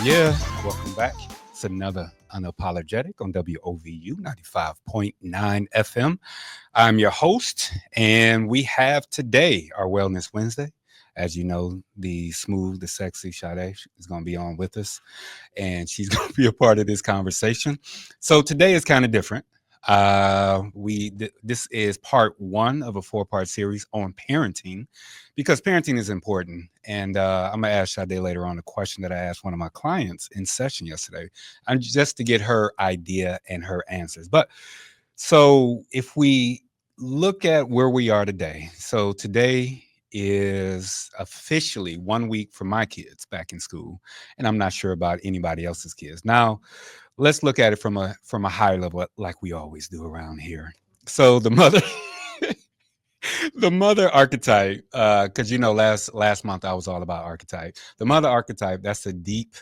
yeah. Welcome back. It's another Unapologetic on WOVU 95.9 FM. I'm your host, and we have today our Wellness Wednesday. As you know, the smooth, the sexy Shadae is going to be on with us, and she's going to be a part of this conversation. So today is kind of different. This is part one of a four-part series on parenting, because parenting is important. And I'm gonna ask Shadae later on a question that I asked one of my clients in session yesterday, and just to get her idea and her answers. But so if we look at where we are today, so today is officially 1 week for my kids back in school, and I'm not sure about anybody else's kids. Now, let's look at it from a higher level, like we always do around here. So the mother, the mother archetype, because last month I was all about archetype. The mother archetype, that's a deep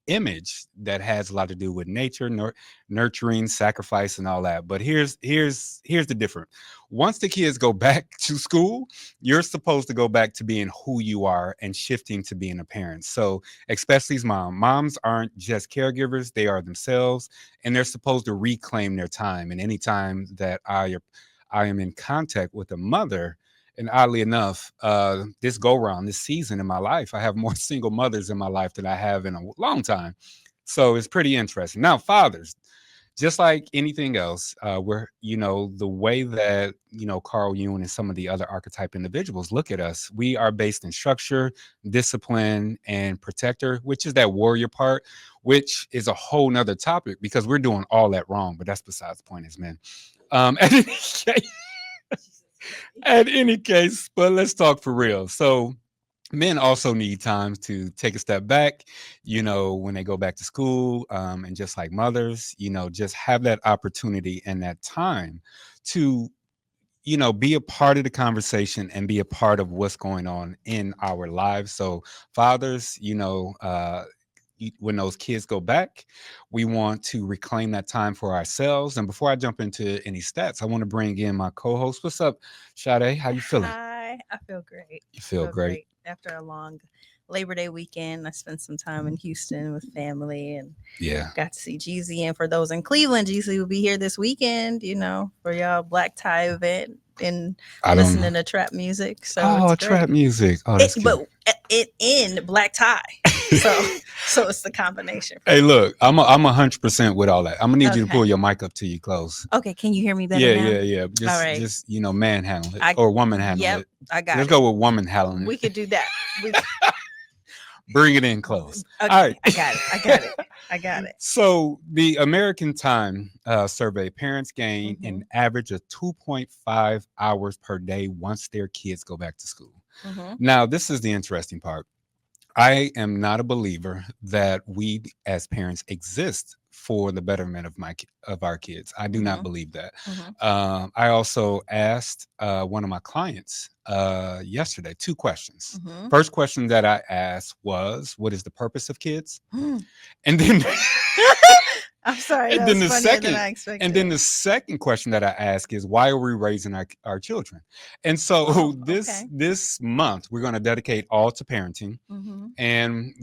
image that has a lot to do with nature, nurturing, sacrifice, and all that. But here's the difference. Once the kids go back to school, you're supposed to go back to being who you are and shifting to being a parent. So especially as moms aren't just caregivers, they are themselves, and they're supposed to reclaim their time. And anytime that I am in contact with a mother, and oddly enough, this go round, this season in my life, I have more single mothers in my life than I have in a long time. So it's pretty interesting. Now, fathers, just like anything else, the way that, Carl Jung and some of the other archetype individuals look at us, we are based in structure, discipline, and protector, which is that warrior part, which is a whole nother topic because we're doing all that wrong. But that's besides the point as men. At any case, but let's talk for real. So men also need time to take a step back, when they go back to school, and just like mothers, just have that opportunity and that time to, be a part of the conversation and be a part of what's going on in our lives. So fathers, when those kids go back, we want to reclaim that time for ourselves. And before I jump into any stats, I want to bring in my co-host. What's up, Shadae? How you feeling? Hi, I feel great. You feel great? After a long Labor Day weekend. I spent some time in Houston with family and Yeah. got to see Jeezy. And for those in Cleveland, Jeezy will be here this weekend, for y'all black tie event and listening to trap music. So it's trap great. music. Oh, that's cute. But it in black tie. So it's the combination. Hey, look, I'm 100% with all that. I'm gonna need you to Okay. pull your mic up to you close. Okay, can you hear me better now? Yeah. All right. Just manhandle it or woman handle Yep, it. I got Let's it. go with woman handling We it. could do that. Bring it in close. Okay, All right. I got it. So the American Time survey, parents gain Mhm. an average of 2.5 hours per day once their kids go back to school. Mhm. Now, this is the interesting part. I am not a believer that we as parents exist for the betterment of our kids. I do not Mhm. believe that. Mhm. I also asked one of my clients yesterday 2 questions. Mhm. First question that I asked was, "What is the purpose of kids?" Mm. And then I'm sorry, and that then was the funnier than second I expected. and then the second question that I ask is, why are we raising our children? And so Oh, this okay. this month we're going to dedicate all to parenting. Mhm. And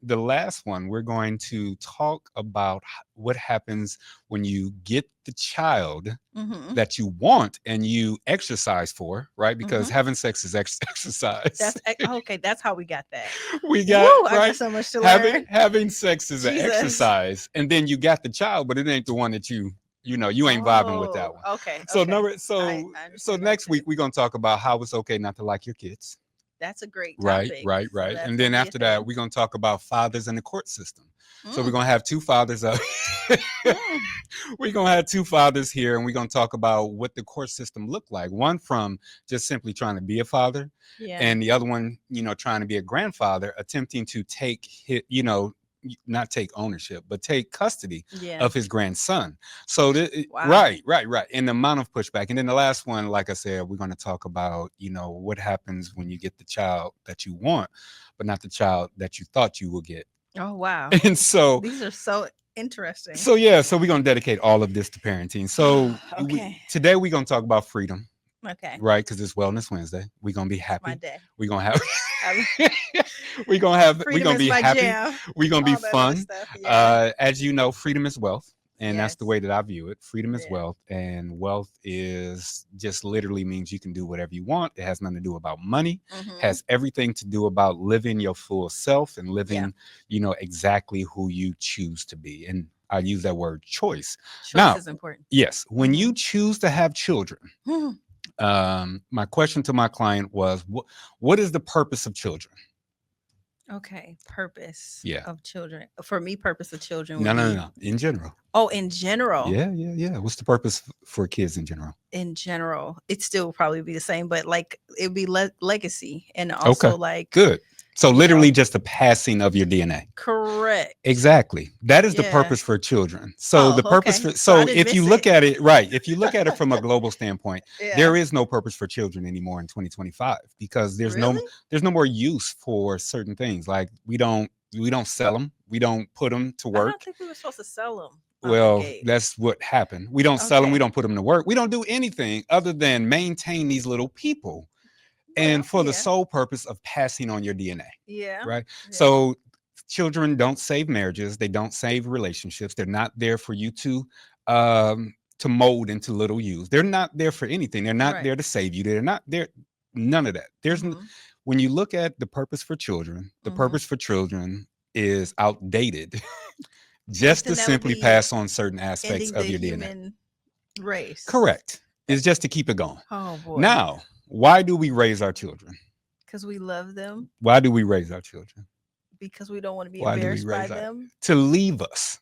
the last one, we're going to talk about what happens when you get the child Mhm. that you want and you exercise for, right? Because Mhm. having sex is exercise. That's okay. That's how we got that. We Woo! got, I got right? so much to Having learn. having sex is an Jesus. exercise, and then you got the child, but it ain't the one that you ain't vibing with that Oh, one. okay. So Okay. number so I so understand that next too. week we're gonna talk about how it's okay not to like your kids. That's a great Right, topic. right, So right. that's And gonna then be a after that, thing. we're gonna talk about fathers in the court system. So we're Mm. gonna have two fathers up. Mm. We're gonna have two fathers here, and we're gonna talk about what the court system looked like. One from just simply trying to be a father, Yeah. and the other one, trying to be a grandfather, attempting to take not take ownership, but take custody Yeah. of his grandson. So Wow. right, and the amount of pushback. And then the last one, like I said, we're going to talk about what happens when you get the child that you want, but not the child that you thought you will get. Oh wow. And so These are so interesting. so we're going to dedicate all of this to parenting. So Okay. today we're going to talk about freedom, Okay. right? Because it's Wellness Wednesday. We're going to be It's my happy. day. We're going to have I, we're Freedom gonna is be my happy. jam. We're gonna be All that other fun. stuff. Yeah. As you know, freedom is wealth. And that's the Yes. way that I view it. Freedom is Yeah. wealth, and wealth is just literally means you can do whatever you want. It has nothing to do about money. Mm-hmm. Has everything to do about living your full self and Yeah. living, exactly who you choose to be. And I use that word choice. Choice Now, is important. yes, when Mm-hmm. you choose to have children, my question to my client was, what is the purpose of children? Okay. Purpose Yeah. of children. For me, purpose of children No, would no, no, be, no. In general. oh, in general. Yeah, yeah, yeah. What's the purpose for kids in general? In general, it still probably be the same, but like it'd be legacy and Okay, also like, good. So you literally know, just the passing of your DNA. correct. Exactly. That is the Yeah. purpose for children. So Oh, the purpose okay. for So I so didn't if you miss look it. at it right, if you look at it from a global standpoint, Yeah. there is no purpose for children anymore in 2025 because Really? there's no more use for certain things. Like we don't sell them, we don't put them to I don't work. think we were supposed to sell them out the Well, gate. that's what happened. We don't sell them, we Okay. don't put them to work. We don't do anything other than maintain these little people and Well, for the yeah. sole purpose of passing on your DNA, Yeah. right? Yeah. So children don't save marriages, they don't save relationships. They're not there for you to mold into little yous. They're not there for anything. They're not Right. there to save you. They're not there, none of that. Mm-hmm. When you look at the purpose for children, the Mm-hmm. purpose for children is outdated But just to then that would simply be pass on certain aspects ending of the your DNA. human race. Correct. It's just to keep it going. Oh boy. Now, why do we raise our children? Because we love them, Why do we raise our children? because we don't want to be Why do we embarrassed by raise our them to leave us?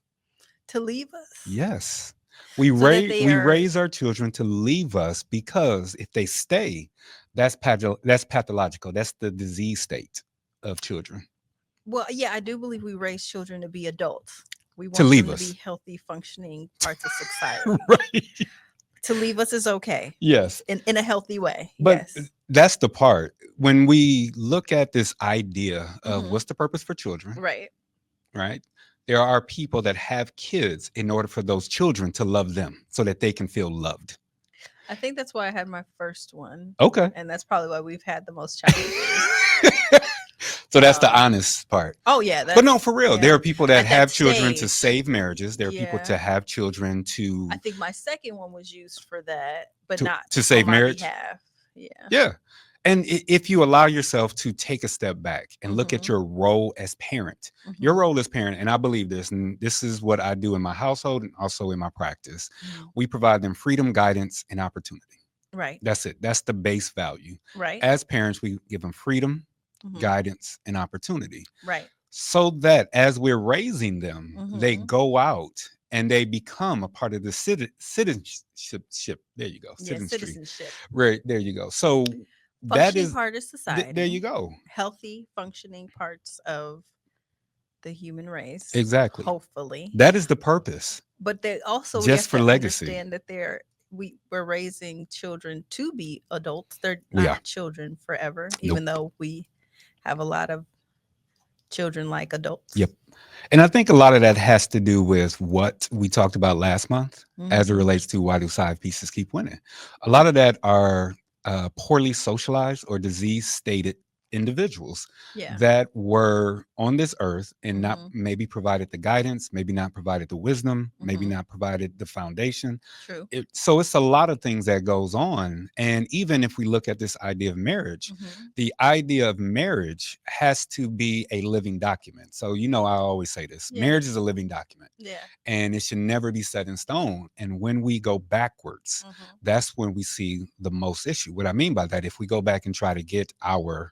to leave us. Yes. We So that raise they we are, raise our children to leave us because if they stay, that's pathological. That's the disease state of children. well, yeah, I do believe we raise children to be adults. We To want leave them to be us. healthy, functioning parts of society. Right. To leave us is okay Yes. in a healthy way. But Yes. that's the part. When we look at this idea of Hmm. what's the purpose for children, Right. right? There are people that have kids in order for those children to love them so that they can feel loved. I think that's why I had my first one, Okay. and that's probably why we've had the most challenges. So that's the Um, honest part. oh yeah, But no, that's for real, there yeah. are people that At that have children to stage, save marriages. There are people yeah. to have children I think my second one was used for that, but to, not to on save my marriage. behalf. Yeah. Yeah. And if you allow yourself to take a step back and look at Mm-hmm. your role as parent, your Mm-hmm. role as parent, and I believe this, and this is what I do in my household and also in my practice, Mm-hmm. we provide them freedom, guidance, and opportunity. Right. That's it. That's the base value. Right. As parents, we give them freedom, Mm-hmm. guidance, and opportunity Right. so that as we're raising them, they Mm-hmm. go out and they become a part of the citizenship. There you go. Yeah. Citizenry. Citizenship. Right. There you go. So that Functioning is, part of society. there you go. Healthy, functioning parts of the human race. Exactly. Hopefully. That is the purpose. But they also, we Just have for to legacy. understand that we're raising children to be adults. They're We not are. children forever, Nope. even though we have a lot of children like adults. Yep. And I think a lot of that has to do with what we talked about last month as it Mhm. relates to why do side pieces keep winning. A lot of that are poorly socialized or disease stated individuals Yeah. that were on this earth and not Mhm. maybe provided the guidance, maybe not provided the wisdom, maybe Mhm. not provided the foundation. True. So it's a lot of things that goes on. And even if we look at this idea of marriage, Mhm. the idea of marriage has to be a living document. So, I always say this, Yeah. marriage is a living document Yeah. and it should never be set in stone. And when we go backwards, Mhm. that's when we see the most issue. What I mean by that, if we go back and try to get our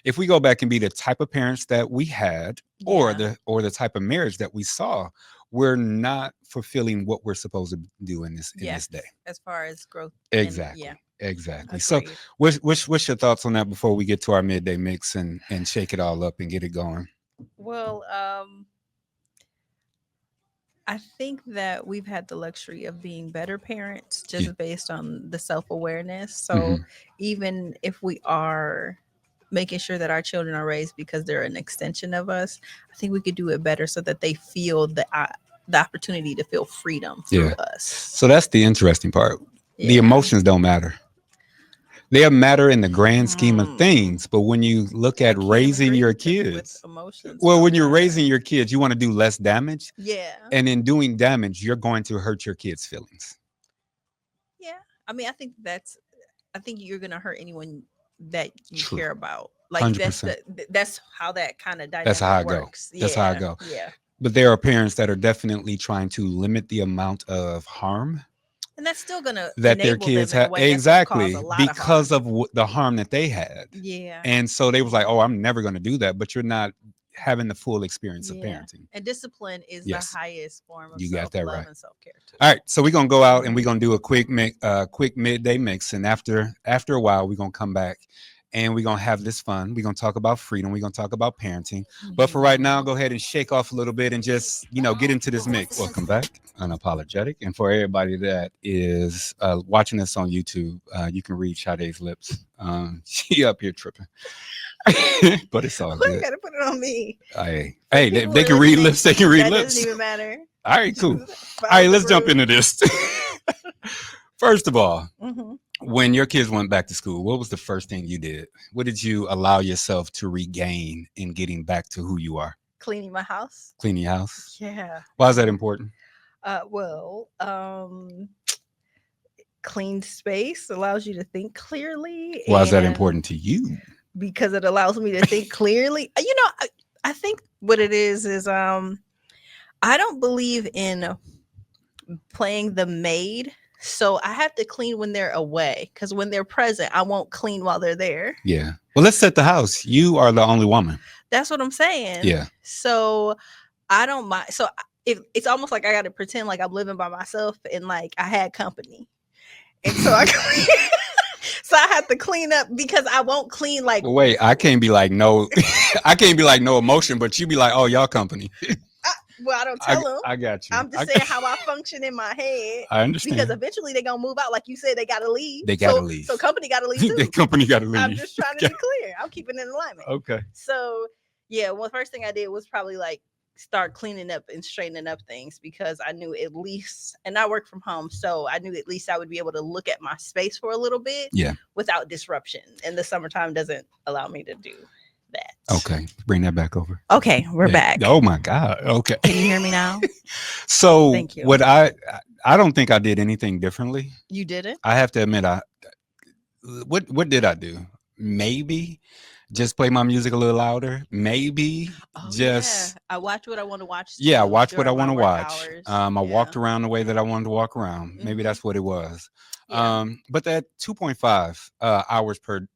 if we go back and be the type of parents that we had or Yeah. the type of marriage that we saw, we're not fulfilling what we're supposed to do in this Yes. day. As far as growth. Exactly. Yeah. Exactly. So Agreed. what's your thoughts on that before we get to our midday mix and shake it all up and get it going? Well, I think that we've had the luxury of being better parents just Yeah. based on the self-awareness. So Mhm. even if we are making sure that our children are raised because they're an extension of us, I think we could do it better so that they feel the opportunity to feel freedom through Yeah. us. So that's the interesting part. The Yeah. emotions don't matter. They matter in the grand scheme of Hmm. things, but when you look I at can't raising agree your with kids, emotions well, don't when you're matter. raising your kids, you want to do less damage, Yeah. and in doing damage, you're going to hurt your kids' feelings. Yeah. I mean, I think you're gonna hurt anyone that you True, care about. Like 100%. that's how that kind of That's dynamic how I go. works. That's how I Yeah. go. Yeah. But there are parents that are definitely trying to limit the amount of harm And that's still gonna that their enable them kids in a have, way that's gonna cause a exactly lot of because harm. of the harm that they had. Yeah. And so they was like, oh, I'm never going to do that, but you're not having the full experience of Yeah. parenting. And discipline is the Yes, highest form of you got self that love right. and self care too. All right, so we're gonna go out and we're Hmm. gonna do a quick midday mix, and after a while, we're gonna come back and we're gonna have this fun. We're gonna talk about freedom. We're gonna talk about parenting. But for right now, go ahead and shake off a little bit and just get into this mix. Welcome back, Unapologetic, and for everybody that is watching us on YouTube, you can read Sade's lips. She up here tripping, but it's all Why you good. gotta put it on me? For Hey, people if who they are can read listening, lips, they can read that doesn't lips. even matter. All right, Just cool. All follow right, the let's jump group. into this. First of all, Hmm. when your kids went back to school, what was the first thing you did? What did you allow yourself to regain in getting back to who you are? Cleaning my house. Cleaning your house. Yeah. Why is that Yeah. important? Well, clean space allows you to think clearly, Why is that and important to you? because it allows me to think clearly. I think what it is I don't believe in playing the maid. So I have to clean when they're away because when they're present, I won't clean while they're there. Yeah. Well, let's set the house. You are the only woman. That's what I'm saying. Yeah. So I don't mind. So it's almost like I got to pretend like I'm living by myself and like I had company. And so I so I have to clean up because I won't clean like Well, wait, I can't be like no, I can't be like no emotion, but you be like, oh, y'all company. well, I don't tell them. I got you. I'm just saying how I function in my head I because understand. eventually they're gonna move out. Like you said, they gotta leave. They gotta So leave. company gotta leave The too. company gotta I'm leave. just trying to be clear. I'm keeping it in alignment. Okay. So yeah, well, the first thing I did was probably like start cleaning up and straightening up things because I knew at least, and I work from home, so I knew at least I would be able to look at my space for a little bit Yeah. without disruption. And the summertime doesn't allow me to do that. Okay. Bring that back over. Okay, we're Yeah. back. Oh my God. Okay. Can you hear me now? So Thank you. what I don't think I did anything differently. You did it? I have to admit, I what did I do? Maybe just play my music a little louder. Maybe Oh yeah. just I watch what I want to watch yeah, too watch what I during my want to work watch. hours. I Yeah. walked around the way that I wanted to walk around. Maybe Hmm. that's what it was. Yeah. But that 2.5 hours per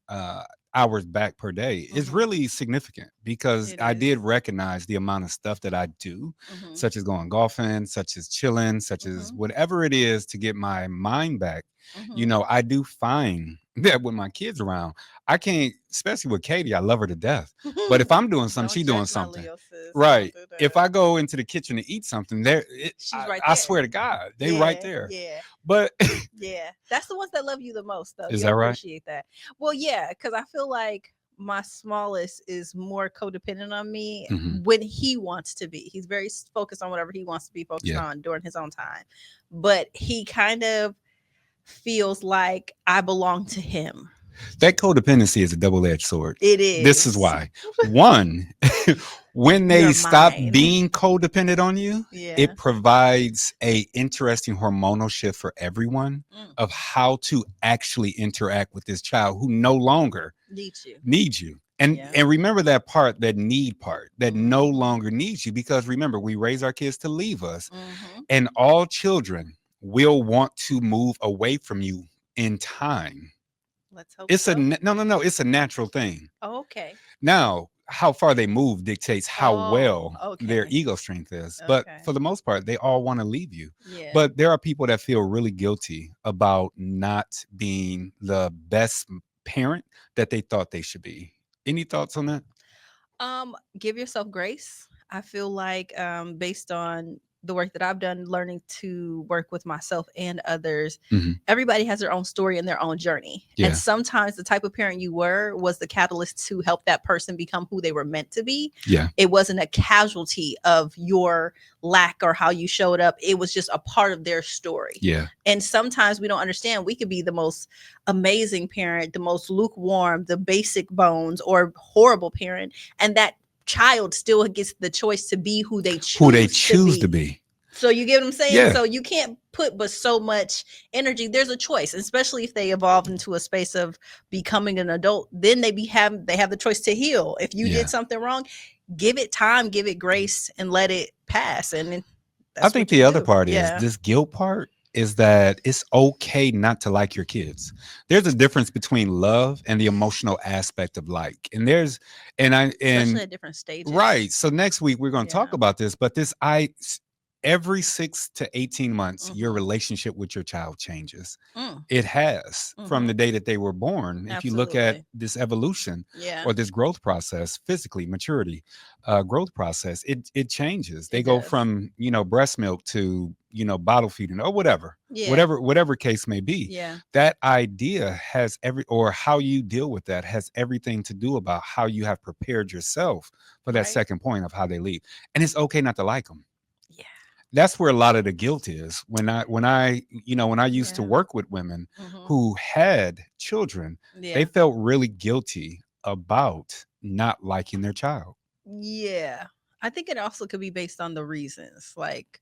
hours back per day is Hmm. really significant because It I is. did recognize the amount of stuff that I do, Hmm. such as going golfing, such as chilling, such as Hmm. whatever it is to get my mind back. Hmm. I do find that when my kids around, I can't, especially with Katie, I love her to death. But if I'm doing something, Don't she's doing judge my something. Leo sis. Don't Right. do If that. I go into the kitchen to eat something, She's right I there. swear to God, they right Yeah. there. Yeah. But Yeah. That's the ones that love you the most, though. is You'll that right? appreciate that. Well, yeah, because I feel like my smallest is more codependent on me Hmm. when he wants to be. He's very focused on whatever he wants to be focused Yeah. on during his own time. But he kind of feels like I belong to him. That codependency is a double-edged sword. It This is is. why. One, when they You're stop mine. being codependent on you, Yeah. it provides a interesting hormonal shift for everyone Mm. of how to actually interact with this child who no longer Needs you. needs you. And Yeah. and remember that part, that need part, that no Mhm. longer needs you, because remember, we raise our kids to leave us, Mhm. and all children will want to move away from you in time. Let's hope It's a so. no, it's a natural thing. Oh, okay. Now, how far they move dictates how Oh, well their okay. ego strength is. But Okay. for the most part, they all want to leave you. Yeah. But there are people that feel really guilty about not being the best parent that they thought they should be. Any thoughts on that? Give yourself grace. I feel like based on the work that I've done learning to work with myself and others, Hmm. everybody has their own story and their own journey. And Yeah. sometimes the type of parent you were was the catalyst to help that person become who they were meant to be. Yeah. It wasn't a casualty of your lack or how you showed up. It was just a part of their story. Yeah. And sometimes we don't understand. We could be the most amazing parent, the most lukewarm, the basic bones, or horrible parent. And that child still gets the choice to be who they Who they choose to choose to be. be. So you get what I'm saying? Yeah. So you can't put but so much energy. There's a choice, especially if they evolve into a space of becoming an adult. Then they have the choice to heal. If you Yeah. did something wrong, give it time, give it grace, and let it pass. And then I that's think what you the other do. part is Yeah. this guilt part is that it's okay not to like your kids. There's a difference between love and the emotional aspect of like. And there's Especially and at different stages. right. So next week we're going to talk Yeah. about this, but every 6 to 18 months your Mhm. relationship with your child changes. Mm. It has from the Mhm. day that they were born. If you look at Absolutely. this evolution Yeah. or this growth process, physically maturity, growth process, it changes. They It go does. from breast milk to bottle feeding or whatever, Yeah. whatever case may be. Yeah. That idea has or how you deal with that has everything to do about how you have prepared yourself for that Right. second point of how they leave. And it's okay not to like them. Yeah. That's where a lot of the guilt is. When I used to Yeah. work with women Mhm. who had children, they Yeah. felt really guilty about not liking their child. Yeah. I think it also could be based on the reasons. Like,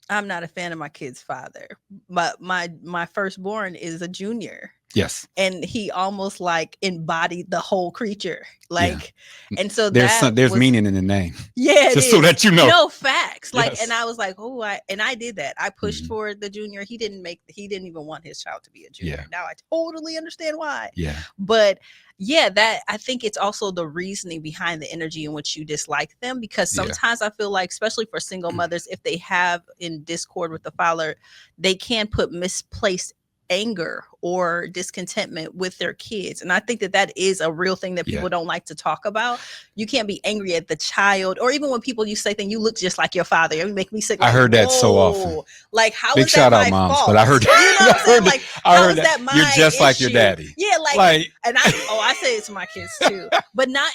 I'm not a fan of my kid's father. But my firstborn is a junior. Yes. And he almost like embodied the whole creature. Yeah. Like, and so that There's was, meaning in the name. yeah, it Just so is. that you know. No, facts. Like, and Yes. I was like, oh, I did that. I pushed Mhm. for the junior. He didn't even want his child to be a junior. Yeah. Now I totally understand why. Yeah. But yeah, that I think it's also the reasoning behind the energy in which you dislike them. Because Yeah. sometimes I feel like, especially for single mothers, if they have in discord with the father, they can put misplaced anger or discontentment with their kids. And I think that is a real thing that Yeah. people don't like to talk about. You can't be angry at the child, or even when people you say things, you look just like your father. It make me sick. I Like, heard that so often. whoa, like how Big is that shout out, my moms. fault? But I heard You know what I'm saying? Like, I how heard is that my you're just like your issue? daddy. Yeah, Like, and I say it to my kids too, but not.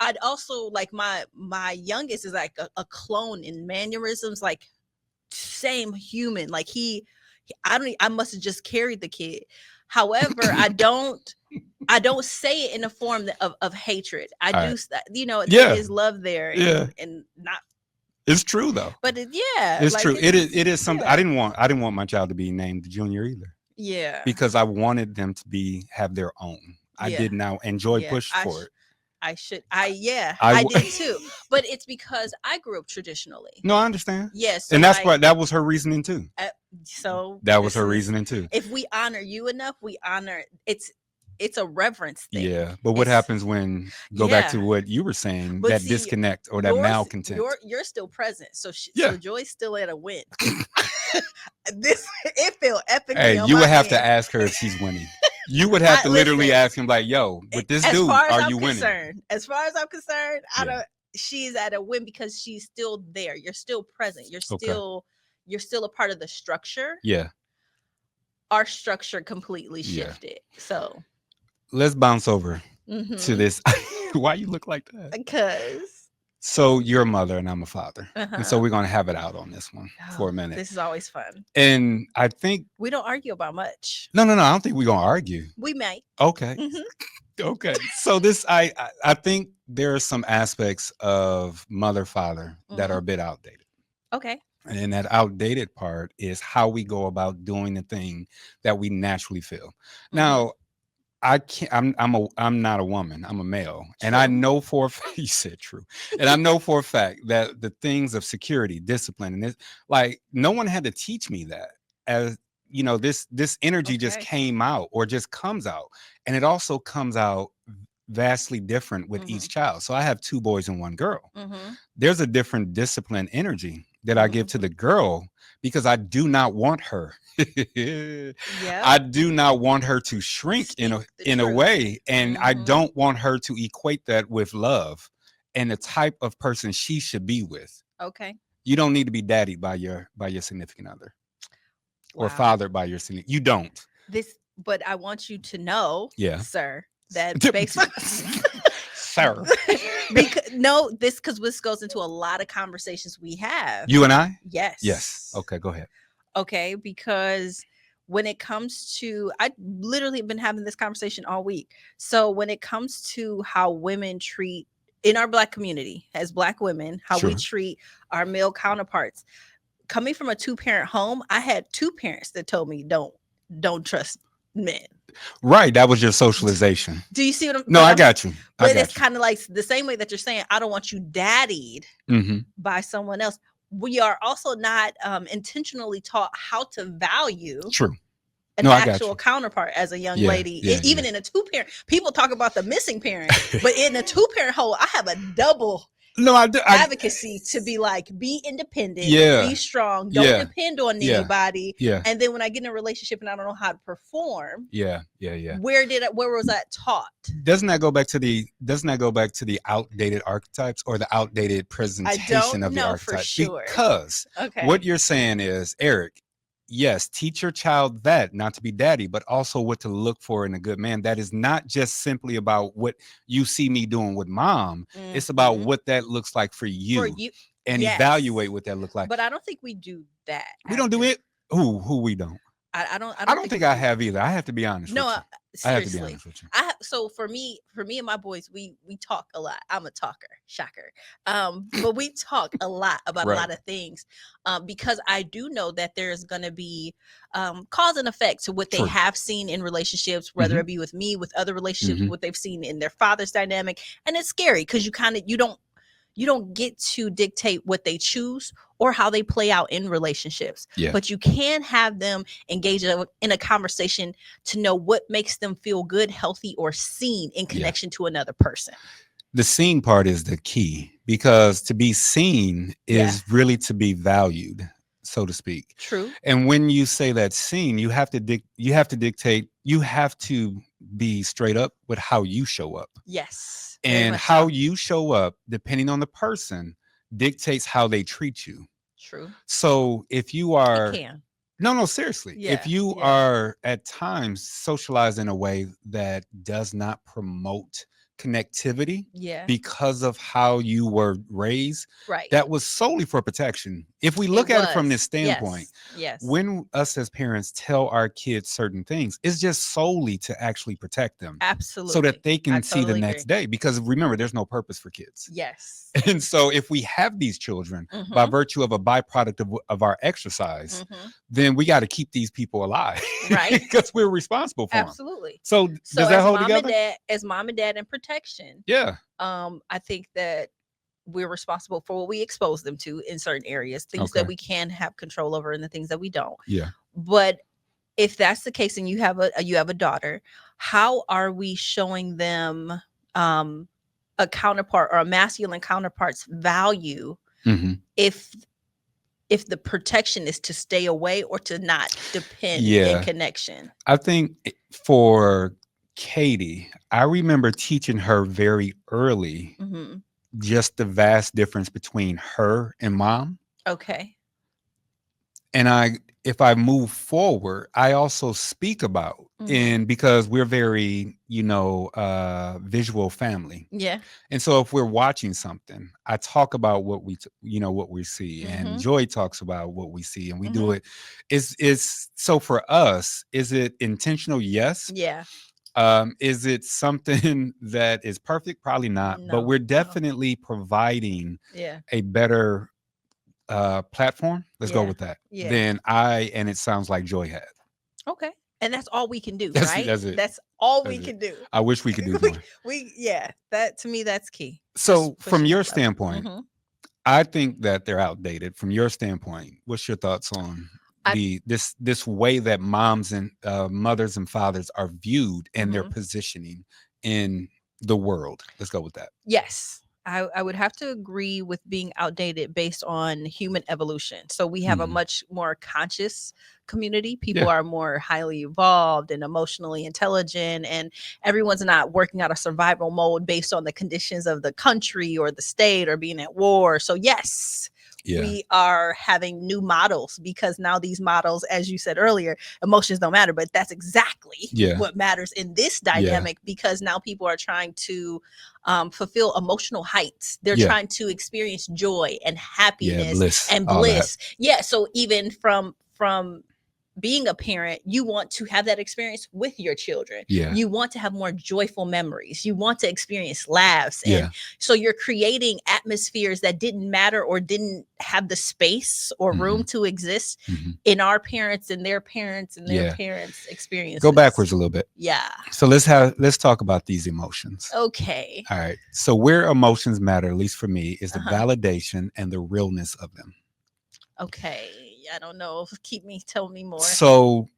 I'd also like my youngest is like a clone in mannerisms, like same human. Like I must have just carried the kid. However, I don't say it in a form of hatred. I all do, right. there Yeah. is love there, Yeah. and not, It's true though. but yeah, It's like true. It is something yeah. I didn't want my child to be named Junior either. Yeah, Because I wanted them to have their own. I yeah, did now enjoy yeah. push for it. I did too. But it's because I grew up traditionally. No, I understand. Yes, so And that's like, what that was her reasoning too. so That was this her is, reasoning too. if we honor you enough, we honor it's a reverence thing. Yeah, but what It's, happens when go back to yeah. what you were saying, But that see, disconnect or that malcontent? You're still present, so Yeah. so Joy's still at a win. This it felt epically Hey, on you my would have to end. ask her if she's winning. You would have to literally Listen, ask him like, "Yo, with this as dude, far as are I'm you winning?" concerned, I Yeah. don't. She's at a win because she's still there. You're still present. Okay. You're still a part of the structure. Yeah. Our structure completely Yeah. shifted. So Let's bounce over to mhm. this. Why you look like that? Because So you're a mother and I'm a father. And so uh-huh. we're going to have it out on this one for a minute. This is always fun. And I think, We don't argue about much. no, I don't think we're going to argue. We may. Okay. Mhm. Okay. So I think there are some aspects of mother, father that are a bit outdated. Okay. And that outdated part is how we go about doing the thing that we naturally feel. Now, I can't. I'm not a woman. I'm a male, and I True. know for a fact. You said true, and I know for a fact that the things of security, discipline, and this, like, no one had to teach me that. As this energy just Okay. came out, or just comes out, and it also comes out vastly different with each child. So I have 2 boys and 1 girl. Mm-hmm. There's a different discipline energy that I give to the girl because I do not want her. Yeah. I do not want her to shrink Speak the in a truth. way, and I Mhm. don't want her to equate that with love and the type of person she should be with. Okay. You don't need to be daddied by your significant other or Wow. fathered by your significant. You don't. This, but I want you to know, Yeah. sir, that based Sir. because no, because this goes into a lot of conversations we have. You and I? Yes. Yes. Okay, go ahead. Okay, because when it comes to, I literally been having this conversation all week. So when it comes to how women treat in our black community as black women, how we Sure. treat our male counterparts, coming from a two-parent home, I had two parents that told me don't trust men. Right. That was your socialization. Do you see what I'm? No, I got you. I But it's got you. kind of like the same way that you're saying, I don't want you daddied Mm-hmm. by someone else. We are also not intentionally taught how to value True. an No, I got actual you. counterpart as a young Yeah, lady. yeah, Even yeah. in a two-parent, people talk about the missing parent, but in a two-parent home, I have a double No, I do. advocacy to be like, be independent, Yeah. be strong, don't Yeah. depend on Yeah. anybody. Yeah. And then when I get in a relationship and I don't know how to perform, Yeah. Yeah. Yeah. where was that taught? Doesn't that go back to the outdated archetypes or the outdated I presentation don't of the know for archetype? sure. Because Okay. what you're saying is, Eric, yes, teach your child that not to be daddy, but also what to look for in a good man. That is not just simply about what you see me doing with mom. It's about Mhm. what that looks like for For you you, and yes. evaluate what that looks like. But I don't think we do that. We don't do it. Who we don't. I don't I don't think think we I do. have either. I have to be honest No, with you. I have to be seriously. honest with you. So for me and my boys, we talk a lot. I'm a talker, shocker. But we talk a lot about a Right. lot of things, because I do know that there's going to be cause and effect to what they True. have seen in relationships, whether it be with me, with other relationships, Mhm. what they've seen in their father's dynamic, and it's scary because you don't get to dictate what they choose or how they play out in relationships. Yeah. But you can have them engage in a conversation to know what makes them feel good, healthy, or seen in connection to another person. The seen part is the key because to be seen is really to be valued, so to speak. True. And when you say that seen, you have to dictate, you have to be straight up with how you show up. Yes. Very And much how so. you show up, depending on the person, dictates how they treat you. True. So if you It are can. no, seriously. If Yeah. you Yeah. are at times socialized in a way that does not promote connectivity Yeah. because of how you were raised, Right. that was solely for protection. If we It look at it from was. this standpoint, Yes. when us as parents tell our kids certain things, it's just solely to actually protect them Absolutely. so that they I can see the totally next agree. day. Because remember, there's no purpose for kids. Yes. And so if we have these children by virtue of a byproduct of our exercise, then we got to keep these people alive, Right. because we're responsible for them. Absolutely. So does that as hold mom together? and dad, as mom and dad in protection, Yeah. I think that we're responsible for what we expose them to in certain areas, things Okay. that we can have control over and the things that we don't. Yeah. But if that's the case and you have a daughter, how are we showing them a counterpart or a masculine counterpart's value Mhm. if the protection is to stay away or to not depend in Yeah. connection? I think for Katie, I remember teaching her very early Hmm. just the vast difference between her and mom. Okay. And if I move forward, I also speak about, and because we're very, visual family. Yeah. And so if we're watching something, I talk about what what we see, and Joy talks about what we see, and we do it. Is so for us, is it intentional? Yes. Yeah. Is it something that is perfect? Probably not, but No. we're No. definitely providing Yeah. a better platform, let's go Yeah. with that, Yeah. than and it sounds like Joy had. Okay. And that's all we can do, That's right? it. That's all we That's can it. do. I wish we could do more. That to me, that's key. So from pushing your that level. standpoint, I think that they're outdated. From your standpoint, what's your thoughts on this way that moms and mothers and fathers are viewed and their positioning in the world? Let's go with that. Yes. I would have to agree with being outdated based on human evolution. So we have a much more conscious community. People are more highly evolved and emotionally intelligent, and everyone's not working out of survival mode based on the conditions of the country or the state or being at war. So yes, Yeah. We are having new models because now these models, as you said earlier, emotions don't matter, but that's exactly Yeah. what matters in this Yeah. dynamic because now people are trying to fulfill emotional heights. They're Yeah. trying to experience joy and Yeah. happiness Bliss. and All that. bliss. Yeah. So even from being a parent, you want to have that experience with your children. Yeah. You want to have more joyful memories. You want to experience laughs. Yeah. And so you're creating atmospheres that didn't matter or didn't have the space or room Hmm. to exist Hmm. in our parents and their parents and their Yeah. parents' experiences. Go backwards a little bit. Yeah. So let's talk about these emotions. Okay. All right. So where emotions matter, at least for me, is the Uh-huh. validation and the realness of them. Okay. I don't know. Tell me more. So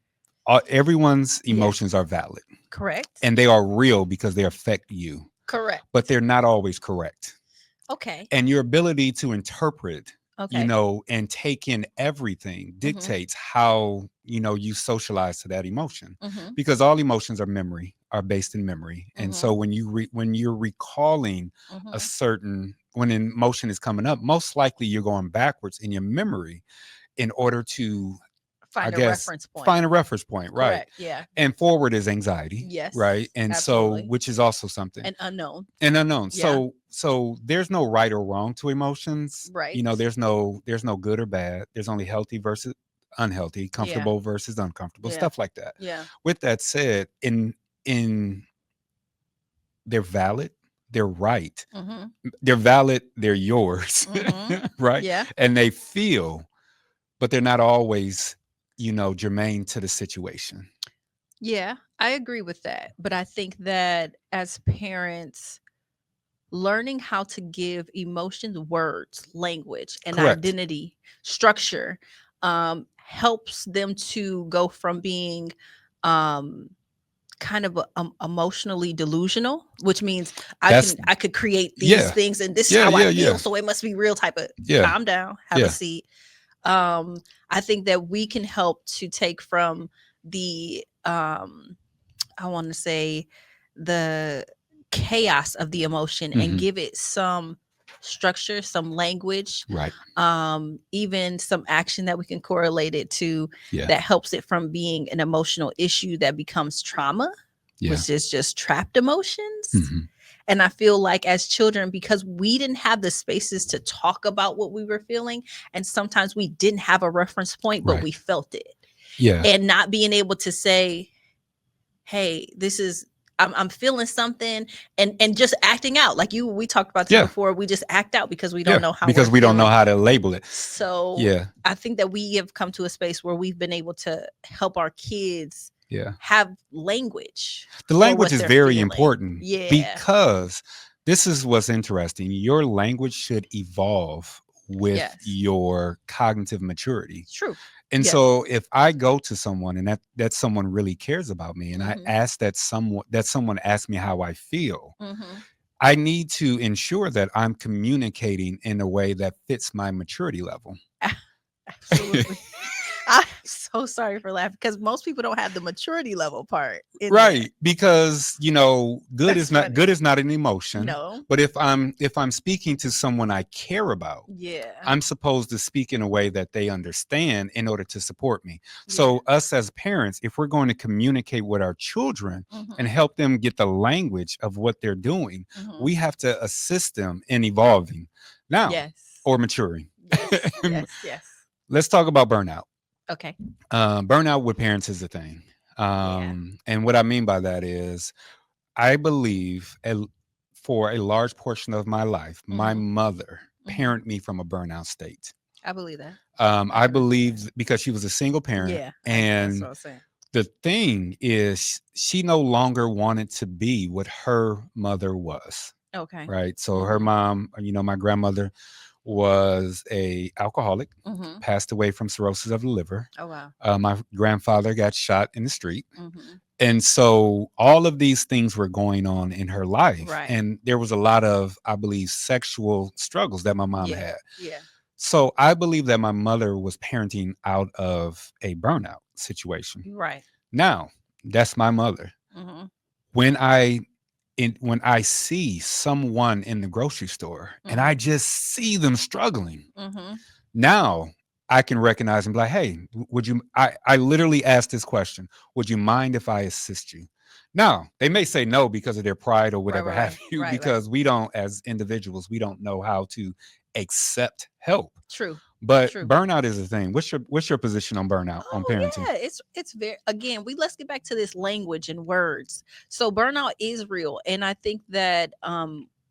everyone's Yes. emotions are valid Correct. and they are real because they affect you, Correct. but they're not always correct. Okay. And your ability to interpret, Okay. and take in everything Mhm. dictates how, you socialize to that emotion, Mm-hmm. because all emotions are based in memory. And Mhm. so when you're recalling a Mm-hmm. certain, when an emotion is coming up, most likely you're going backwards in your memory in order to, I Find a guess, reference point. find a reference point, right? Correct. Yeah. And forward is anxiety, Yes. right? And so, Absolutely. which is also something, An unknown. and unknown. Yeah. So there's no right or wrong to emotions. Right. There's no good or bad. There's only healthy versus unhealthy, Yeah. comfortable versus uncomfortable, Yeah. stuff like that. Yeah. With that said, in they're valid, they're right, Mm-hmm. they're valid, they're yours, Mm-hmm. right? Yeah. And they feel, but they're not always, germane to the situation. Yeah. I agree with that. But I think that as parents, learning how to give emotions words, language, and Correct. identity structure helps them to go from being um, kind of emotionally delusional, which means That's I could create these yeah, things and this is yeah, how I yeah, feel, yeah, so it must be real type of yeah, calm down, have a yeah. seat. I think that we can help to take from the I want to say the chaos of the emotion and Hmm. give it some structure, some language, Right. even some action that we can correlate it to Yeah. that helps it from being an emotional issue that becomes trauma, Yeah. which is just trapped emotions. Hmm. And I feel like as children, because we didn't have the spaces to talk about what we were feeling, and sometimes we didn't have a reference point, but Right. we felt it. Yeah. And not being able to say, hey, this is I'm feeling something and just acting out like we talked about this Yeah. before. We just act out because we Yeah. don't know how Because we're we don't know feeling. how to label it. So Yeah. I think that we have come to a space where we've been able to help our kids Yeah. have language. The for language what is they're very feeling. important Yeah. because this is what's interesting. Your language should evolve with Yes. your cognitive maturity. It's true. And Yes. so if I go to someone and that someone really cares about me, and I Mhm. ask that someone asks me how I feel, Mm-hmm. I need to ensure that I'm communicating in a way that fits my maturity level. Absolutely. I'm so sorry for laughing because most people don't have the maturity level part in there. Right, because good That's is not funny. good is not an emotion. No. But if I'm speaking to someone I care about, Yeah. I'm supposed to speak in a way that they understand in order to support me. Yeah. So us as parents, if we're going to communicate with our children and Mhm. help them get the language of what they're doing, Mhm. we have to assist them in evolving now Yes. or maturing. Yes. Yes. Yes. Let's talk about burnout. Okay. Burnout with parents is a thing. Yeah. And what I mean by that is, I believe for a large portion of my life, my Mhm. mother Mhm. parented me from a burnout state. I believe that. I can believe because she was a single parent, Yeah. That's what and I was saying. the thing is, she no longer wanted to be what her mother was. Okay. Right. So her mom, my grandmother, was a alcoholic, Mhm. passed away from cirrhosis of the liver. Oh wow. My grandfather got shot in the street. Mhm. And so all of these things were going on in her life. Right. And there was a lot of, I believe, sexual struggles that my mom Yeah. had. Yeah. So I believe that my mother was parenting out of a burnout situation. Right. Now, that's my mother. Mhm. When I when I see someone in the grocery store and I Mhm. just see them struggling, Mhm. now I can recognize and be like, hey, would you? I literally asked this question: would you mind if I assist you? Now they may say no because of their pride or Right, whatever right, have right. you, Right, right. because we don't, as individuals, we don't know how to accept help. True. But True. burnout is a thing. What's your position on burnout on Oh parenting? yeah, it's very, again, we let's get back to this language and words. So burnout is real, and I think that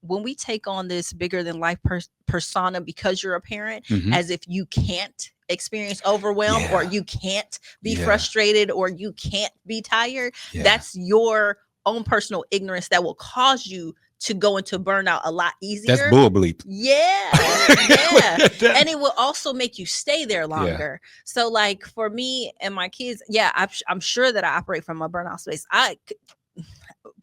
when we take on this bigger than life persona because you're a parent, Hmm. as if you can't experience overwhelm, or Yeah, you can't be yeah, frustrated, or you can't be tired, yeah. that's your own personal ignorance that will cause you to go into burnout a lot That's easier. bull bleep. Yeah, yeah. That- And it will also make you stay there yeah, longer. So, like for me and my kids, yeah, I'm sure that I operate from a burnout space.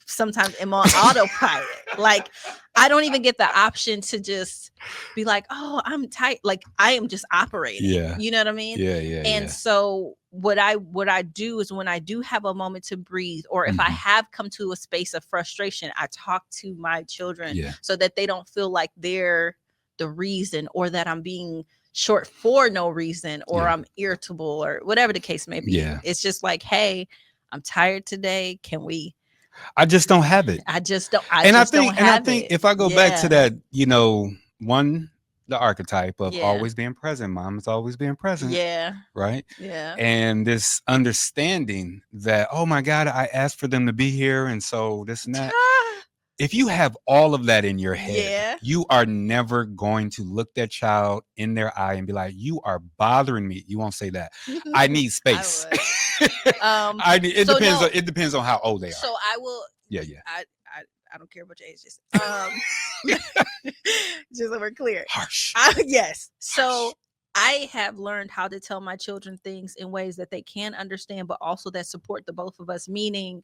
Sometimes am on autopilot. Like I don't even get the option to just be like, oh, I'm tight. Like I am just operating. yeah, You know what I mean? yeah, yeah, And yeah. so what I do is when I do have a moment to breathe, or if I Hmm. have come to a space of frustration, I talk to my children Yeah, so that they don't feel like they're the reason, or that I'm being short for no reason, or yeah, I'm irritable, or whatever the case may be. yeah. It's just like, hey, I'm tired today. Can we I just don't have it. I And I just think don't and I have think it. if I go back to Yeah. that, one, the archetype of Yeah. always being present, mom is always being present, Yeah. right? Yeah. And this understanding that, oh my God, I asked for them to be here, and so this and that. Ah, If you have all of that in your head, yeah. you are never going to look that child in their eye and be like, you are bothering me. You won't say that. I need I space. would. It So depends no, on how old they are. so I will Yeah, yeah. I don't care about your age, just just so we're clear. Harsh. Yes. Harsh. So I have learned how to tell my children things in ways that they can understand, but also that support the both of us. Meaning,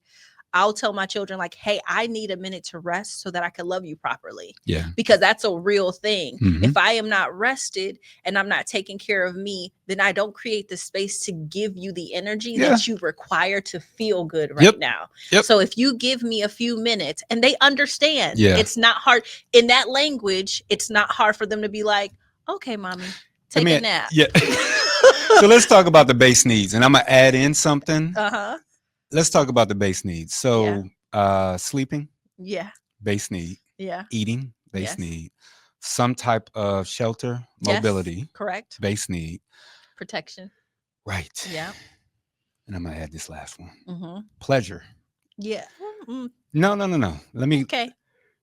I'll tell my children, like, hey, I need a minute to rest so that I can love you properly. Yeah. Because that's a real thing. Hmm. If I am not rested and I'm not taking care of me, then I don't create the space to give you the energy Yeah. that you require to feel good right Yep. now. Yep. So if you give me a few minutes, and they understand, Yeah. it's not hard in that language, it's not hard for them to be like, okay, mommy, I take a mean, nap. yeah. So let's talk about the base needs, and I'm gonna add in something. Uh-huh. Let's talk about the base needs. Yeah. So, sleeping, Yeah. base need; Yeah. eating, base Yes. need; some type of shelter, Yes. mobility, Correct. base need. Protection. Right. Yeah. And I'm gonna add this last one: Mm-hmm. pleasure. Yeah. Mm, No, no, no, no. Let me. okay.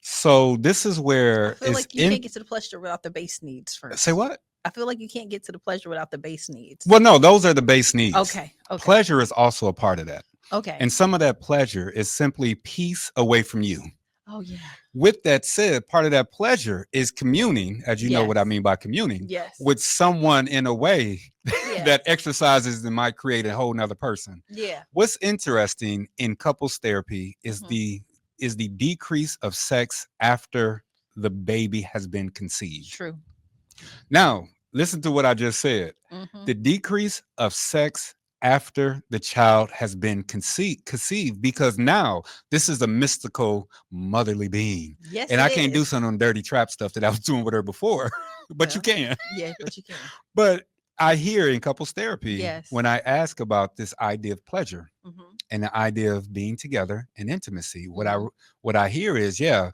So this is I where feel it's like you in. can't get to the pleasure without the base needs Say first. what? I feel like you can't get to the pleasure without the base needs. Well, no, those are the base needs. Okay. Okay. Pleasure is also a part of that. Okay. And some of that pleasure is simply peace away from you. Oh yeah. With that said, part of that pleasure is communing, as you know Yes. what I mean by communing, Yes. with someone in a way Yeah. that exercises and might create a whole nother person. Yeah. What's interesting in couples therapy is Mm-hmm. the decrease of sex after the baby has been conceived. True. Now, listen to what I just said. Mm-hmm. The decrease of sex after the child has been conceived, because now this is a mystical motherly being. Yes, And it I can't do is. some of them dirty trap stuff that I was doing with her before, but you Well, can. yeah, but you can. But I hear in couples therapy, Yes. when I ask about this idea of pleasure Mm-hmm. and the idea of being together and intimacy, Mm-hmm. what I hear is, yeah,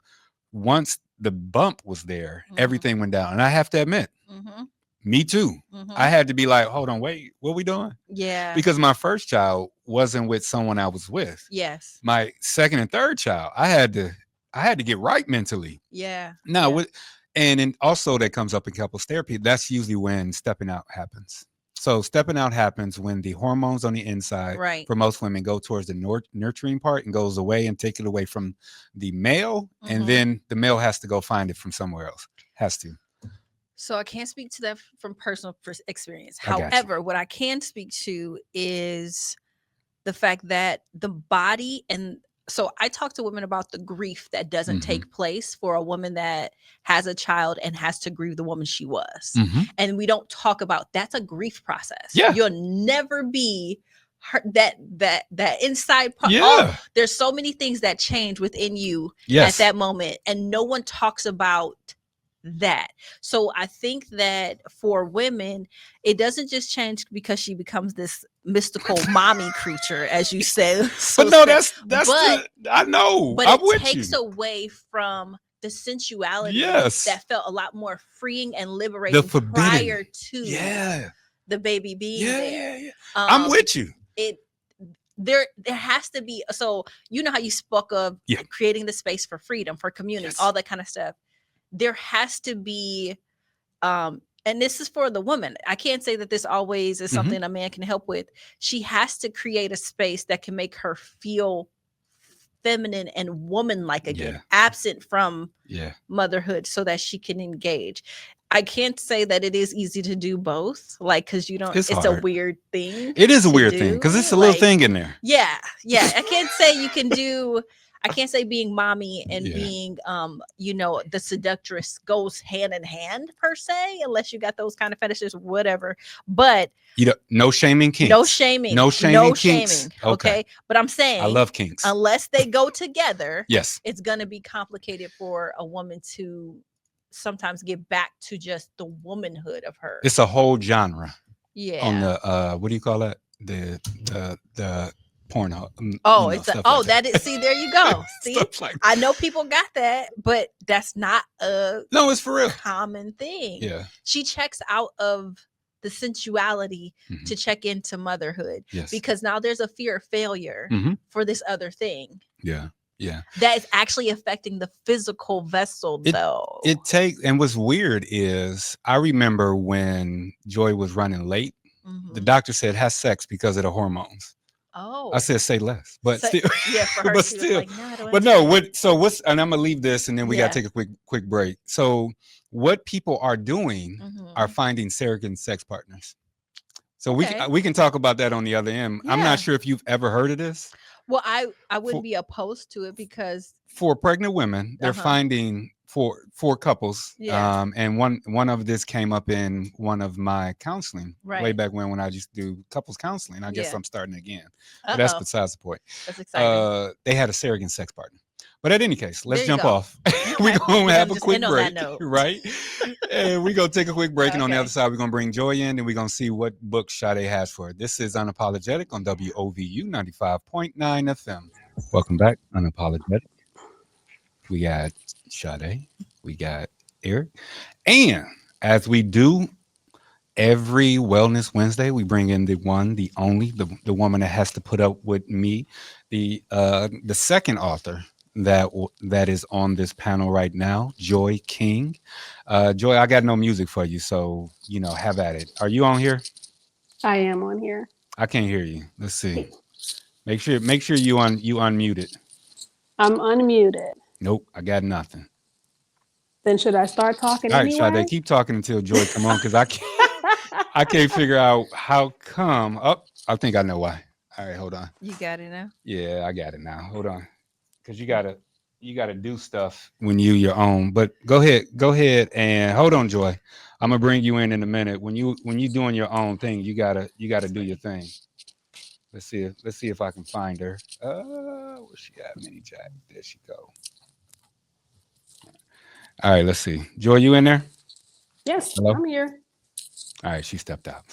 once the bump was there, Mm-hmm. everything went down. And I have to admit, Mm-hmm. me too. Mm-hmm. I had to be like, hold on, wait, what we doing? Yeah. Because my first child wasn't with someone I was with. Yes. My second and third child, I had to get right mentally. Yeah. Now, Yeah. and also that comes up in couples therapy. That's usually when stepping out happens. So stepping out happens when the hormones on the inside Right. for most women go towards the nurturing part and goes away and take it away from the male, and Mm-hmm. then the male has to go find it from somewhere else. Has to. So I can't speak to that from personal experience. I got you. However, what I can speak to is the fact that the body, and so I talk to women about the grief that doesn't Hmm. take place for a woman that has a child and has to grieve the woman she was. Hmm. And we don't talk about that's a grief process. Yeah. You'll never be that inside part. All Yeah. there's so many things that change within you at Yes. that moment, and no one talks about that. So I think that for women, it doesn't just change because she becomes this mystical mommy creature, as you say. But So no, say, that's but I know. but I'm it with you. takes away from the sensuality Yes. that felt a lot more freeing and The liberating forbidden. prior to Yeah. the baby being there. Yeah. I'm with you. It there has to be, so you know how you spoke of Yeah. creating the space for freedom, for community, Yes. all that kind of stuff. There has to be and this is for the woman. I can't say that this always is something a man can help with. She has to create a space that can make her feel feminine and woman-like again, absent from motherhood, so that she can engage. I can't say that it is easy to do both, like, because you don't, It's it's a hard. weird thing. It is a to weird thing do. because it's a little Like, thing in there. yeah. I can't say you can do. I can't say being mommy and being, the seductress goes hand in hand per se, unless you got those kind of fetishes, whatever. But No shaming kinks. no shaming. No shaming No kinks. shaming. Okay. But I'm saying, I love kinks. unless they go together, Yes. it's going to be complicated for a woman to sometimes get back to just the womanhood of her. It's a whole genre. Yeah. On the what do you call that? The porn. Oh, it's that is. See, there you go. See, like I know people got that, but that's not a it's for real common thing. Yeah. She checks out of the sensuality to check into motherhood, because now there's a fear of failure for this other thing. Yeah. That is actually affecting the physical vessel, though. It takes, and what's weird is I remember when Joy was running late, the doctor said have sex because of the hormones. Oh, I said say less, but still, for her, but she still, was like, no, I don't but no. understand. And I'm gonna leave this, and then we gotta take a quick break. So, what people are doing are finding surrogate sex partners. So we can talk about that on the other end. I'm not sure if you've ever heard of this. Well, I wouldn't be opposed to it, because for pregnant women, they're finding for couples. And one of this came up in one of my counseling way back when I used to do couples counseling. I guess I'm starting again. But that's besides the point. That's exciting. They had a surrogate sex partner. But in any case, let's jump go. off. We're going to have a quick break, note. right? And we're going to take a quick break. And on the other side, we're going to bring Joy in, and we're going to see what book Shadae has for her. This is Unapologetic on WOVU 95.9 FM. Welcome back, Unapologetic. We got Shadae. We got Eric. And as we do every Wellness Wednesday, we bring in the one, the only, the woman that has to put up with me, the second author that is on this panel right now, Joy King. Joy, I got no music for you, so have at it. Are you on here? I am on here. I can't hear you. Let's see. Make sure you unmuted. I'm unmuted. Nope, I got nothing. Then should I start talking anyway? All right, anyway? Shadae, keep talking until Joy come on, because I can't figure out how come. Oh, I think I know why. All right, hold on. You got it now? Yeah, I got it now. Hold on. Because you gotta do stuff when your own. But go ahead and hold on, Joy. I'm gonna bring you in a minute. When you doing your own thing, you gotta do your thing. Let's see if I can find her. Where she at? Mini Jack. There she go. All right, let's see. Joy, you in there? Yes, hello? I'm here. All right, she stepped out.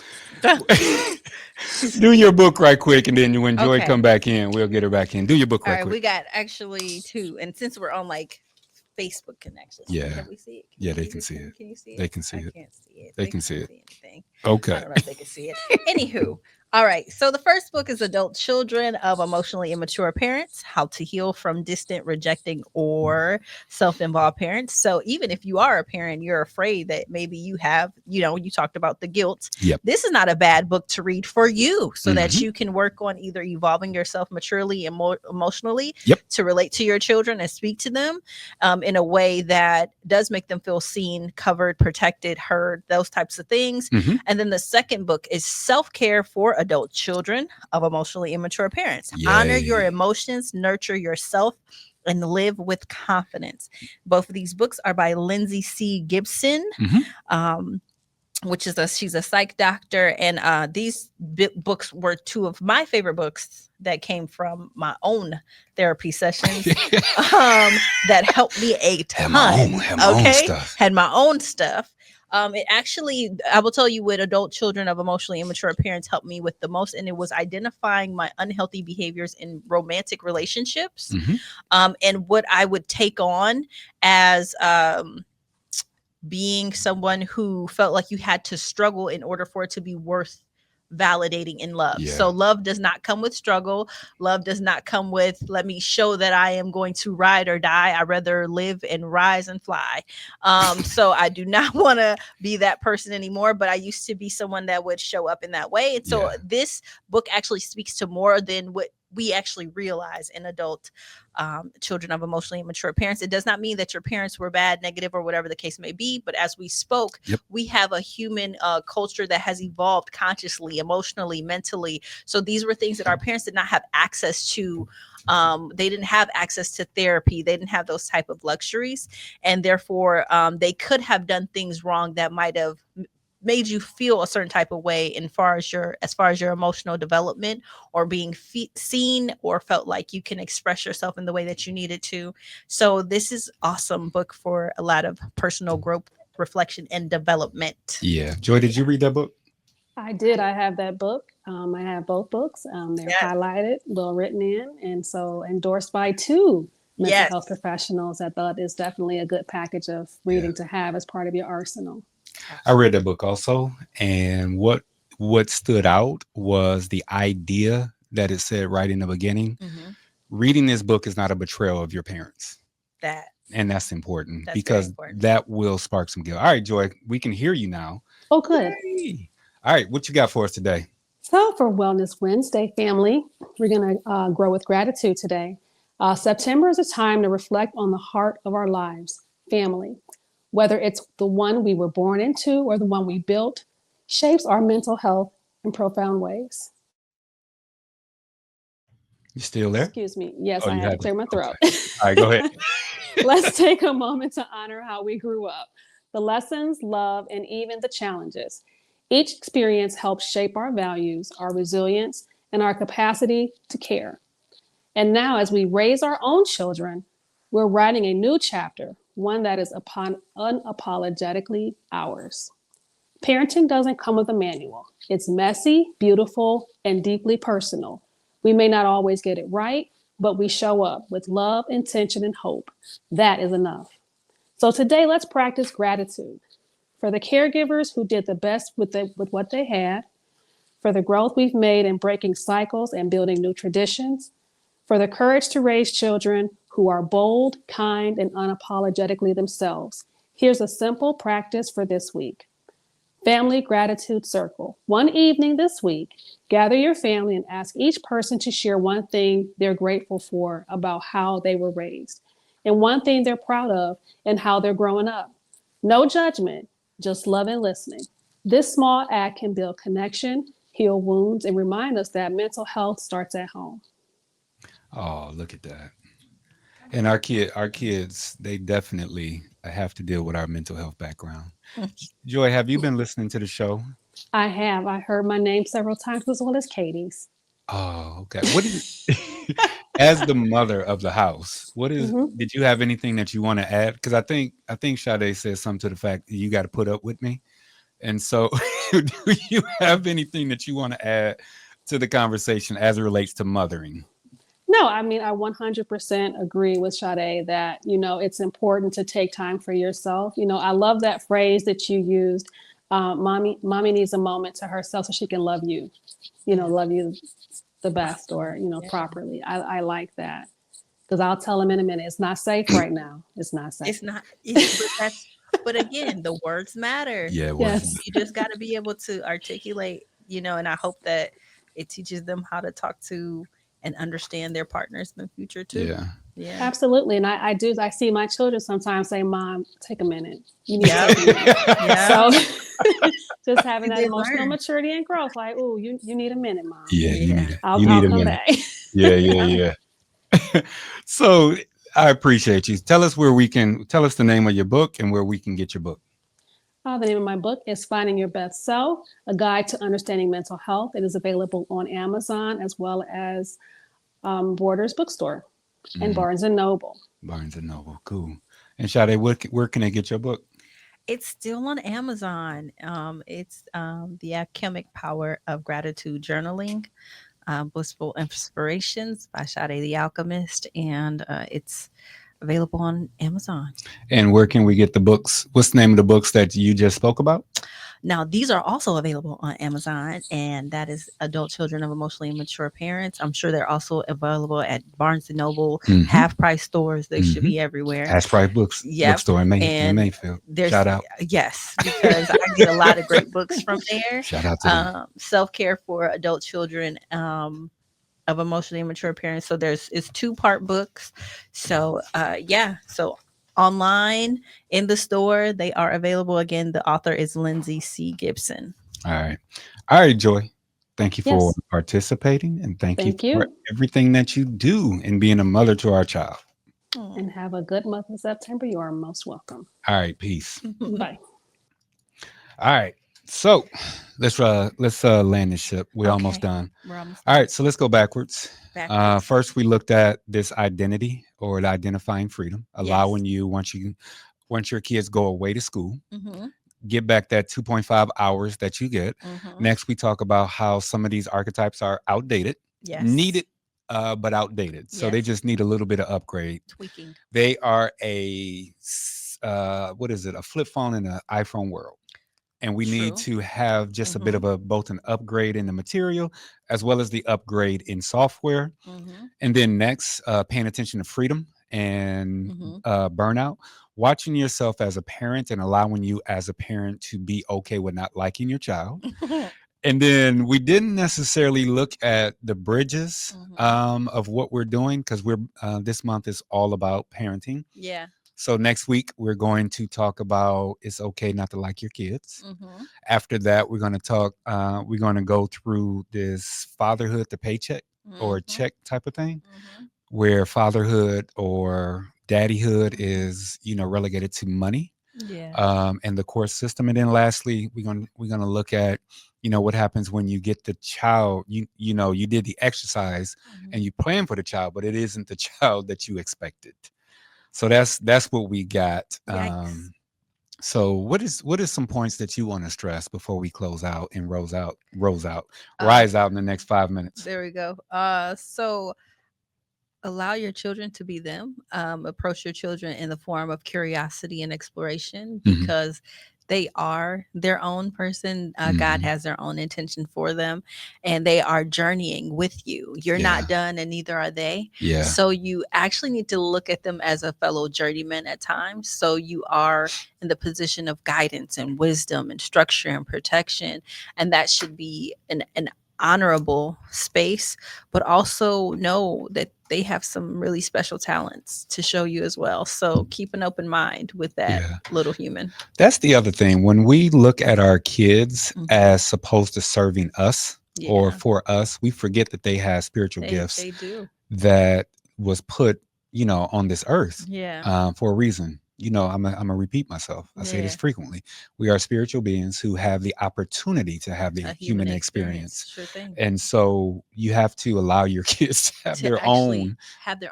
Do your book right quick, and then when Joy come back in, we'll get her back in. Do your book right quick. We got actually two, and since we're on like Facebook connections, can we see it? They can see it. Can you see it? They can see it. I can't see it. They can see it. Anything. Okay. I don't know if they can see it. Anywho. All right. So the first book is Adult Children of Emotionally Immature Parents, How to Heal from Distant, Rejecting, or Self-Involved Parents. So even if you are a parent, you're afraid that maybe you have, you talked about the guilt. Yep. This is not a bad book to read for you, so that you can work on either evolving yourself maturely and emotionally to relate to your children and speak to them in a way that does make them feel seen, covered, protected, heard, those types of things. And then the second book is Self-Care for Adult Children of Emotionally Immature Parents. Yay. Honor your emotions, nurture yourself, and live with confidence. Both of these books are by Lindsay C. Gibson. she's a psych doctor, and these books were two of my favorite books that came from my own therapy sessions, that helped me a ton. Had my own stuff. Had my own stuff. It actually, I will tell you, what adult children of emotionally immature parents helped me with the most, and it was identifying my unhealthy behaviors in romantic relationships, and what I would take on as being someone who felt like you had to struggle in order for it to be worth validating in love. Yeah. So love does not come with struggle. Love does not come with, let me show that I am going to ride or die. I rather live and rise and fly. So I do not want to be that person anymore, but I used to be someone that would show up in that way. And so this book actually speaks to more than what we actually realize in adult children of emotionally immature parents. It does not mean that your parents were bad, negative, or whatever the case may be. But as we spoke, we have a human culture that has evolved consciously, emotionally, mentally. So these were things that our parents did not have access to. They didn't have access to therapy. They didn't have those type of luxuries. And therefore, they could have done things wrong that might have made you feel a certain type of way as far as your emotional development, or being seen, or felt like you can express yourself in the way that you needed to. So this is awesome book for a lot of personal growth, reflection, and development. Yeah. Joy, did you read that book? I did. I have that book. I have both books. They're highlighted, well written in, and so endorsed by two mental health professionals. I thought is definitely a good package of reading to have as part of your arsenal. I read that book also, and what stood out was the idea that it said right in the beginning. Reading this book is not a betrayal of your parents. And that's important, because that will spark some guilt. All right, Joy, we can hear you now. Oh, good. Yay. All right, what you got for us today? So for Wellness Wednesday, family, we're going to grow with gratitude today. September is a time to reflect on the heart of our lives, family. Whether it's the one we were born into or the one we built, shapes our mental health in profound ways. You still there? Excuse me. Yes, I had to clear my throat. Okay. All right, go ahead. Let's take a moment to honor how we grew up, the lessons, love, and even the challenges. Each experience helps shape our values, our resilience, and our capacity to care. And now, as we raise our own children, we're writing a new chapter, one that is unapologetically ours. Parenting doesn't come with a manual. It's messy, beautiful, and deeply personal. We may not always get it right, but we show up with love, intention, and hope. That is enough. So today, let's practice gratitude for the caregivers who did the best with what they had, for the growth we've made in breaking cycles and building new traditions, for the courage to raise children who are bold, kind, and unapologetically themselves. Here's a simple practice for this week. Family Gratitude Circle. One evening this week, gather your family and ask each person to share one thing they're grateful for about how they were raised, and one thing they're proud of and how they're growing up. No judgment, just love and listening. This small act can build connection, heal wounds, and remind us that mental health starts at home. Oh, look at that. And our kids, they definitely have to deal with our mental health background. Joy, have you been listening to the show? I have. I heard my name several times, as well as Katie's. Oh, okay. What is as the mother of the house, did you have anything that you want to add? Because I think Shadae said something to the fact that you got to put up with me. And so do you have anything that you want to add to the conversation as it relates to mothering? No, I mean, I 100% agree with Shadae that, it's important to take time for yourself. I love that phrase that you used. Mommy needs a moment to herself so she can love you, love you the best or, properly. I like that, because I'll tell him in a minute, it's not safe right now. It's not safe. It's not. But again, the words matter. Yeah. Yes. You just got to be able to articulate, and I hope that it teaches them how to talk to and understand their partners in the future too. Yeah. Absolutely. And I see my children sometimes say, Mom, take a minute. You need to take a minute. So just having that emotional maturity and growth, like, oh, you need a minute, Mom. Yeah, you need it. I'll need come a minute. back. Yeah. So I appreciate you. Tell us the name of your book and where we can get your book. The name of my book is Finding Your Best Self, A Guide to Understanding Mental Health. It is available on Amazon as well as Borders Bookstore and Barnes and Noble. Barnes and Noble, cool. And Shadae, where can they get your book? It's still on Amazon. It's The Alchemic Power of Gratitude Journaling, Blissful Inspirations by Shadae the Alchemist, and it's available on Amazon. And where can we get the books? What's the name of the books that you just spoke about? Now, these are also available on Amazon, and that is Adult Children of Emotionally Immature Parents. I'm sure they're also available at Barnes and Noble, half price stores. They should be everywhere. Half Price Books, Yep. bookstore in And Mayfield. There's Shout out. yes, because I get a lot of great books from there. Shout out to them. Self care for adult children of emotionally immature parents. So it's 2-part books. So so online, in the store, they are available. Again, the author is Lindsay C. Gibson. All right, Joy. Thank you for Yes. participating, and thank Thank you for you. everything that you do in being a mother to our child. And have a good month of September. You are most welcome. All right, peace. Bye. All right, so let's land this ship. We're almost Okay. done. We're almost All right, so let's go backwards. backwards. First, we looked at this identity or the identifying freedom, allowing you once your kids go away to school, get back that 2.5 hours that you get. Next, we talk about how some of these archetypes are outdated, needed, but outdated. So they just need a little bit of upgrade. Tweaking. They are a flip phone in an iPhone world. And we need to have just a bit of both an upgrade in the material as well as the upgrade in software. And then next, paying attention to freedom and burnout, watching yourself as a parent and allowing you as a parent to be okay with not liking your child. And then we didn't necessarily look at the bridges of what we're doing because this month is all about parenting. Yeah. So next week, we're going to talk about it's okay not to like your kids. After that, we're going to go through this fatherhood to paycheck or check type of thing, where fatherhood or daddyhood is, relegated to money and the court system. And then lastly, we're going to look at, what happens when you get the child, you did the exercise and you plan for the child, but it isn't the child that you expected. So that's what we got. So what is some points that you want to stress before we close out and rise out in the next 5 minutes? There we go. So allow your children to be them. Approach your children in the form of curiosity and exploration because they are their own person. God has their own intention for them, and they are journeying with you. You're not done, and neither are they. Yeah. So you actually need to look at them as a fellow journeyman at times. So you are in the position of guidance and wisdom and structure and protection, and that should be an honorable space, but also know that they have some really special talents to show you as well. So keep an open mind with that little human. That's the other thing. When we look at our kids as supposed to serving us or for us, we forget that they have spiritual gifts They do. that was put, on this earth for a reason. I'm gonna repeat myself. I say this frequently. We are spiritual beings who have the opportunity to have the human experience. Sure thing. And so you have to allow your kids to have their own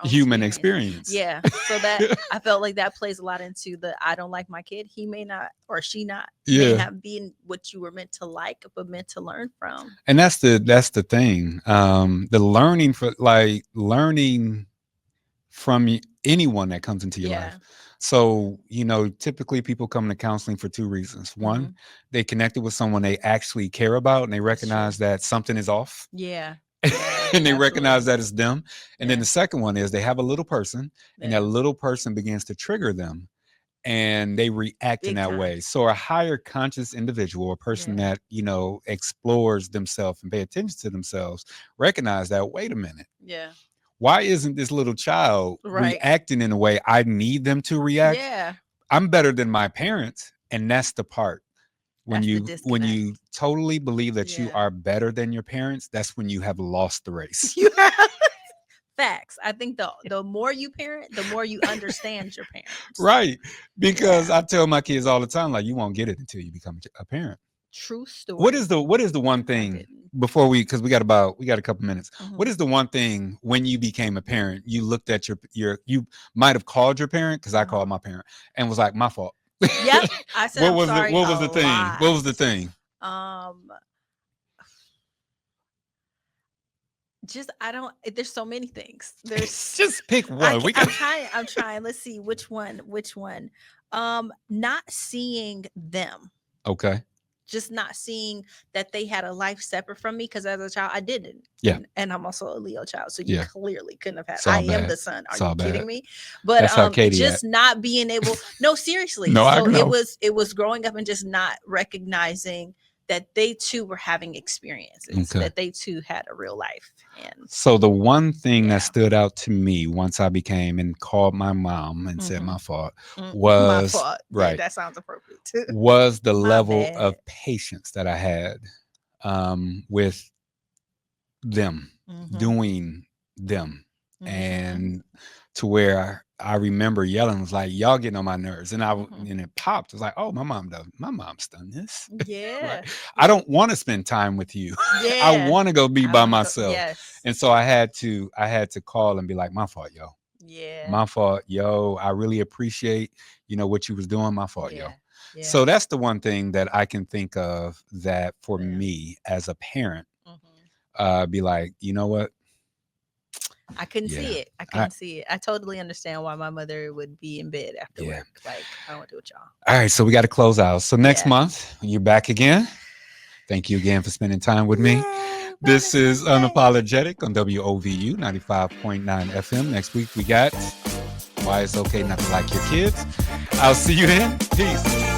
human experience. Yeah. So that I felt like that plays a lot into the I don't like my kid. He may not or she not may have been what you were meant to like, but meant to learn from. And that's the thing. The learning from anyone that comes into your life. So, typically people come to counseling for 2 reasons. One, they connected with someone they actually care about and they recognize that something is off. Yeah. And they recognize that it's them. And then the second one is they have a little person and that little person begins to trigger them and they react in that way. So a higher conscious individual, a person that, explores themselves and pay attention to themselves, recognize that, wait a minute. Yeah. Why isn't this little child reacting in a way I need them to react? Yeah. I'm better than my parents. And that's the part. When you totally believe that you are better than your parents, that's when you have lost the race. Facts. I think the more you parent, the more you understand your parents. Right. Because Yeah. I tell my kids all the time, like, you won't get it until you become a parent. True story. What is the one thing didn't. before because we got a couple minutes. Mhm. What is the one thing when you became a parent, you looked at you might have called your parent, because I called my parent, and was like, my fault. Yep. I said What I'm was sorry. what was a the thing? What was the lot. thing? Just I don't. There's so many things. There's Just pick one. I'm trying. Let's see which one. Not seeing them. Okay. Just not seeing that they had a life separate from me, because as a child I didn't. Yeah. And I'm also a Leo child, so you Yeah. clearly couldn't have had. It's all I am bad. the son. Are It's all you kidding bad. me? But That's how Katie just not being able. No, seriously. No, I So know. it was growing up and just not recognizing that they too were having experiences, Okay. that they too had a real life. And So the one thing Yeah. that stood out to me once I became and called my mom and said Mhm. my fault my was fault. Yeah, right that sounds appropriate too. was the My level bad. of patience that I had with them, Mhm. doing them, Mhm. and to where I remember yelling, was like, y'all getting on my nerves, and Mhm. and it popped. It was like, oh, my mom's done this. Yeah. Right. I don't want to spend time with you. Yeah. I want to go be I by wanna go- myself. Yes. And so I had to call and be like, my fault, yo. Yeah. My fault, yo. I really appreciate, what you was doing. My fault, yo. Yeah. So that's the one thing that I can think of that for Yeah. me as a parent, Mhm. be like, you know what? I couldn't Yeah. see it. I couldn't see it. I totally understand why my mother would be in bed after Yeah. work. Like, I don't want to do it, y'all. All right, so we got to close out. So next Yeah. month, you're back again. Thank you again for spending time with me. Yay, This is Valentine's Day. Unapologetic on WOVU 95.9 FM. Next week, we got Why It's Okay Not to Like Your Kids. I'll see you then. Peace.